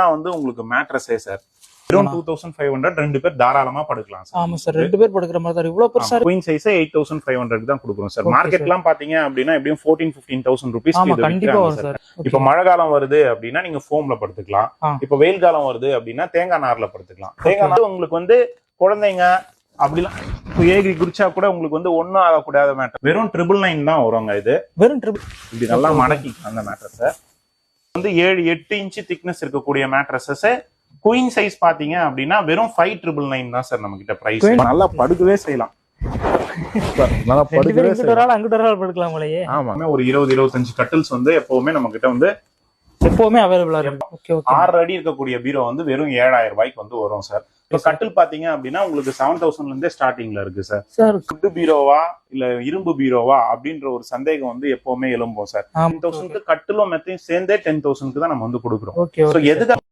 வந்து உங்களுக்கு மேட்ரஸே சார் வெறும் 2500 ரெண்டு பேர் தாராளமா படுக்கலாம் சார். ஆமா சார், ரெண்டு பேர் படுக்கிற மாதிரி தான். இவ்வளவு பெருசா குயின் சைஸ் 8500 தான் கொடுக்குறோம் சார். மார்க்கெட்லாம் பாத்தீங்க அப்படின்னா எப்படியும் 14-15,000 ரூபீஸ். கண்டிப்பா வரும் சார். இப்ப மழை காலம் வருது அப்படின்னா நீங்க ஃபோம்ல படுத்துக்கலாம். இப்ப வெயில் காலம் வருது அப்படின்னா தேங்காய் நார்ல படுத்துக்கலாம். தேங்காய் நார் உங்களுக்கு வந்து குழந்தைங்க அப்படிலாம் ஏகி குடிச்சா கூட உங்களுக்கு வந்து ஒன்னும் ஆகக்கூடாத மேட்டர். வெறும் 999 தான் வருவாங்க. இது வெறும் இப்படி நல்லா மடக்கி அந்த மேட்ரஸ் வந்து 7-8 இன்ச் திக்னஸ் இருக்கக்கூடிய மேட்ரஸஸ். குயின் சைஸ் பாத்தீங்க அப்படின்னா வெறும் 5,999 தான் சார் நம்ம கிட்ட பிரைஸ். நல்லா படுக்கவே செய்யலாம். நல்லா படுக்கவே செய்யலாம். அங்கிட்ட படுக்கலாம் போலயே. ஆமா, ஒரு 20-25 கட்டில்ஸ் வந்து எப்பவுமே நம்ம கிட்ட வந்து எப்பவுமே அவைலபிளா இருக்கும். 6 அடி இருக்கக்கூடிய பீரோ வந்து வெறும் 7,000 ரூபாய்க்கு வந்து வரும் சார். இப்ப கட்டில் பாத்தீங்க அப்படின்னா உங்களுக்கு 7,000 இருந்தே ஸ்டார்டிங்ல இருக்கு சார். ஃபுட் பீரோவா இல்ல இரும்பு பீரோவா அப்படின்ற ஒரு சந்தேகம் வந்து எப்பவுமே எழும்போம் சார். 10,000 கட்டிலும் மெத்தையும் சேர்ந்தே 10,000 தான் நம்ம வந்து கொடுக்குறோம். எதுக்கு